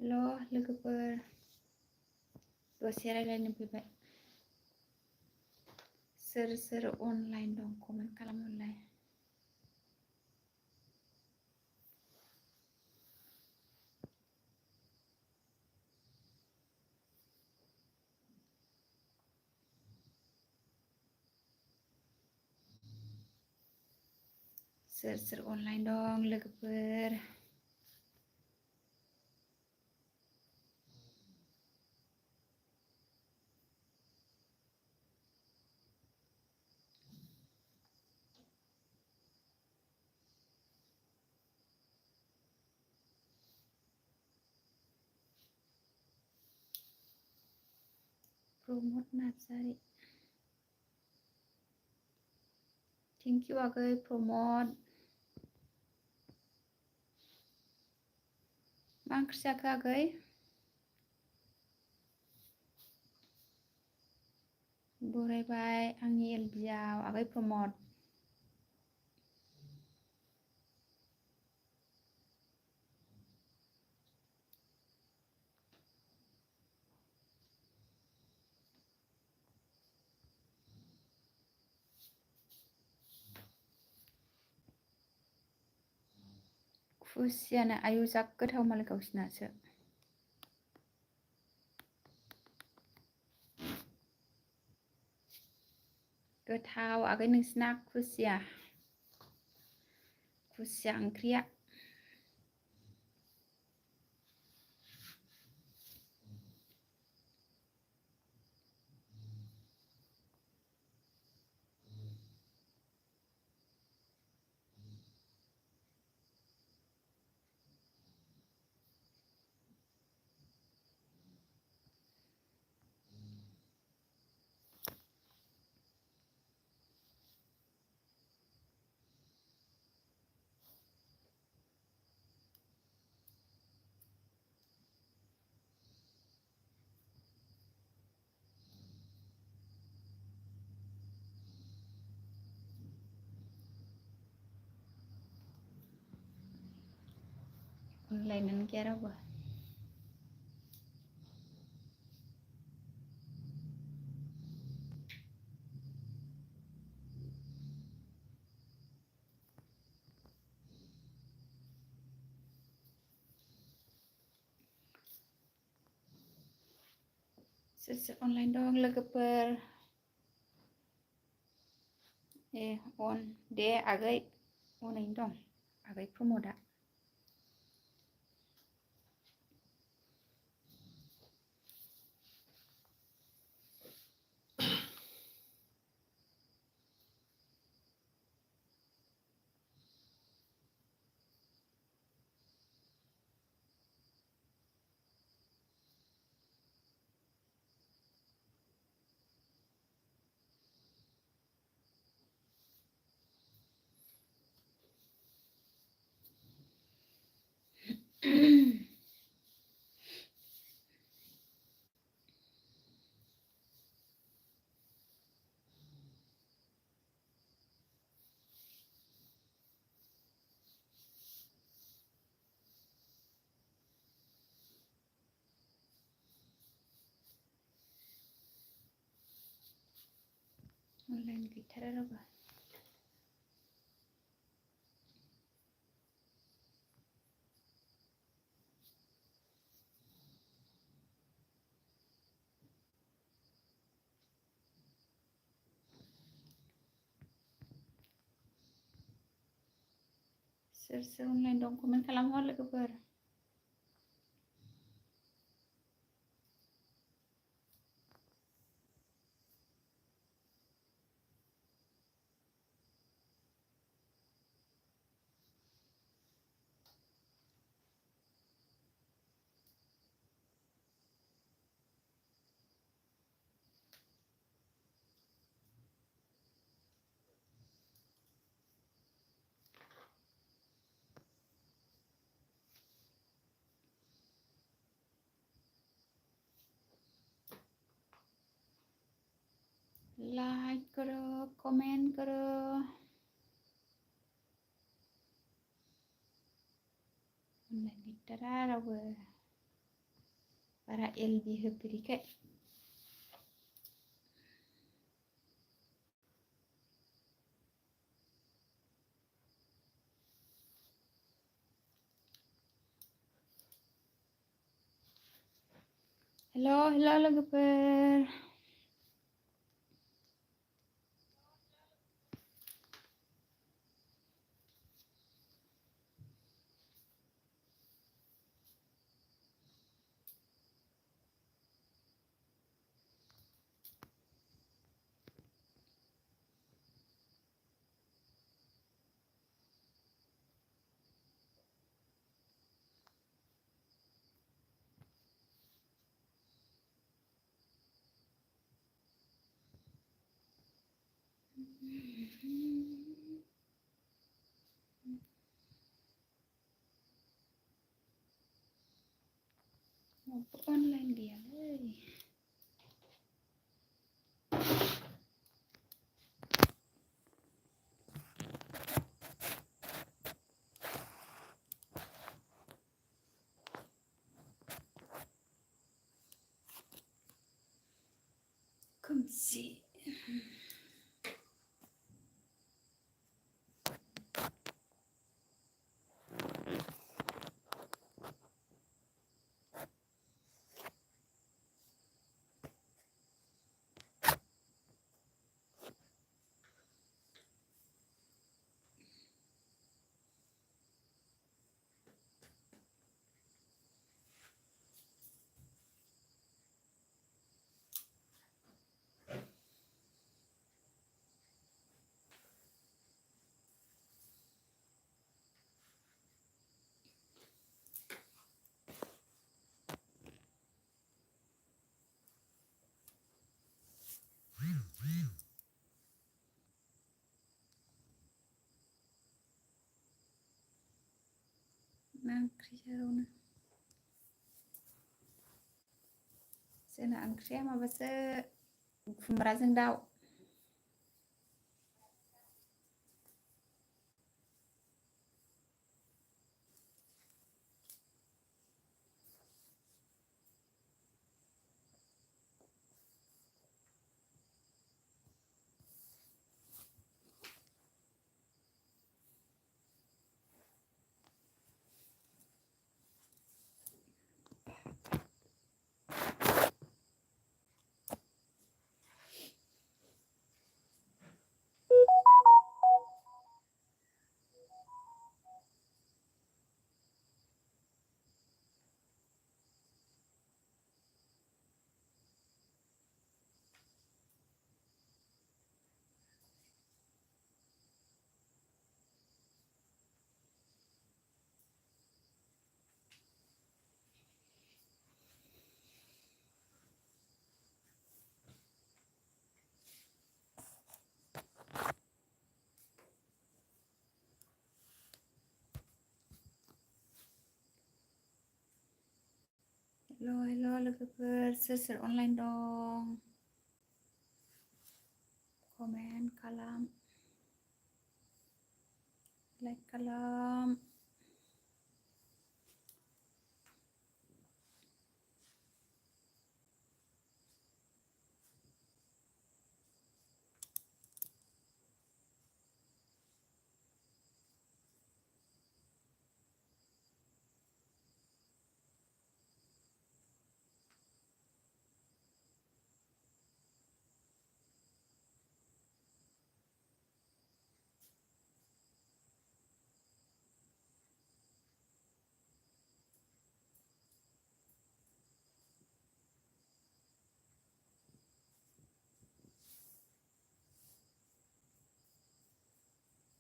Halo लोगोफोर दसे रायलायनो फैबाय सोर सोर अनलाइन दं कमेन्ट खालामहरलाय सोर सोर अनलाइन दं लोगोफोर प्रमोद नार्जारि थेंक इउ आगै प्रमोद मा ओंख्रि जाखो आगै बरायबाय आंनि एलबिआव आगै प्रमोद खुसियानो आयु जा गोथाव मालाय गावसिनासो गोथाव आगै नोंसिना खुसिया ओंख्रिया अनलाइनानो गैया रावबो सोर सोर अनलाइन दं लोगोफोर अन दे आगै अनैनो दं आगै प्रमोदआ अनलाइन गैथारा रावबो सोर सोर अनलाइन दं कमेन्ट खालामहर लोगोफोर लाइक करो कमेंट करो अनलाइन गैथारा रावबो Para LB hobbiri kayak. Hello, hello logoper. Ngopo online dia, Kumsi. Nangkri Sena oंख्रिया माबासो खुमब्राजों दाउ. Hello, hello logoper, soर online dong. Komen kalam. Like kalam.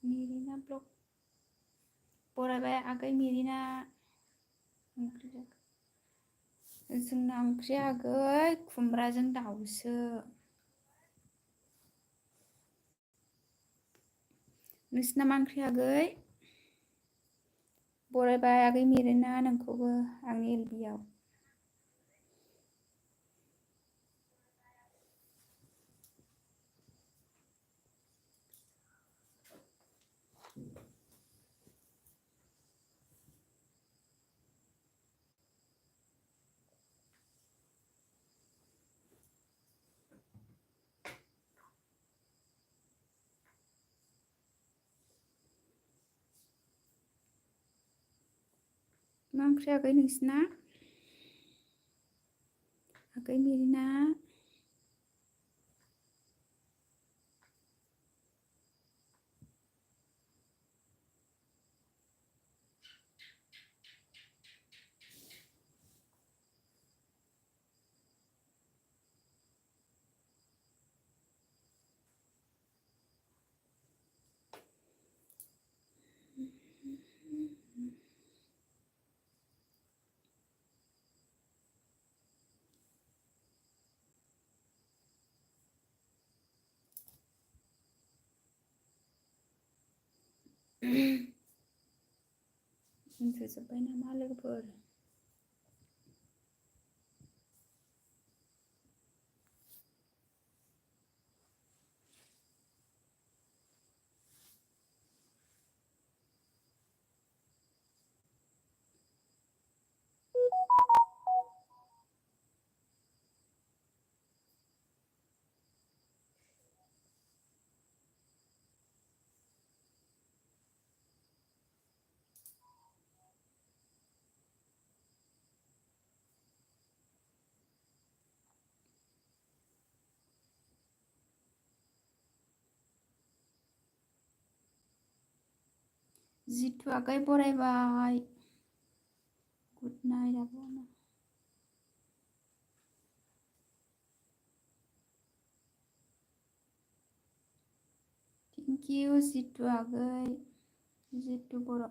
Mirina blog. Bरायबाय आगै मिरिना. जोंना ओंख्रिया आगै खुमब्राजों दाउसो. नोंसिना मा ओंख्रि आगै? बरायबाय आगै मिरिना नोंखौबो आंनि एलबियाव. मा ओंख्रि आगै नोंसिना? आगै मेरिना उन्दुजोब्बाय नामा लोगोफोर? जितु आगै बरायबाय। गुड नाइट आब'। थेंक इउ जितु आगै। जितु बर'।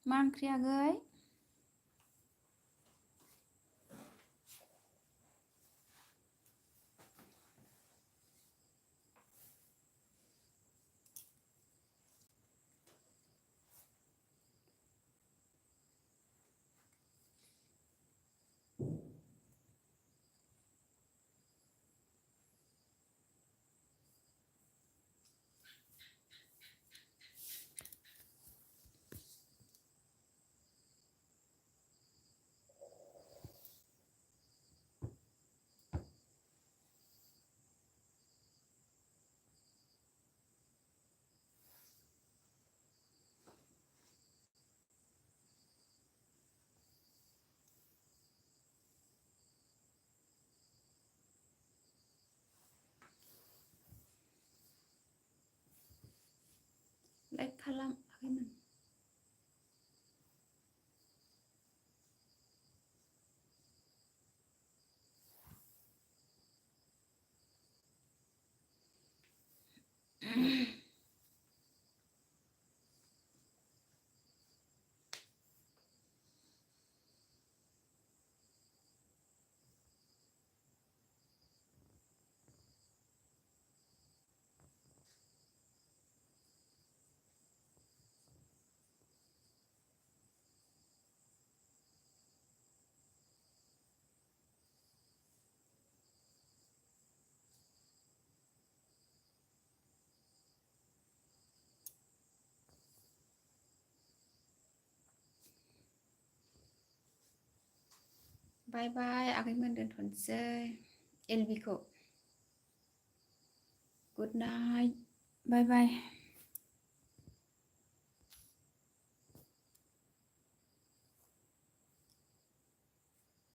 मा ओंख्रि आगै? लाइक खालाम आगैमोन। बाय बाय आगैमोन दोनथ'नोसै एलबिखौ। Good night. बाय बाय।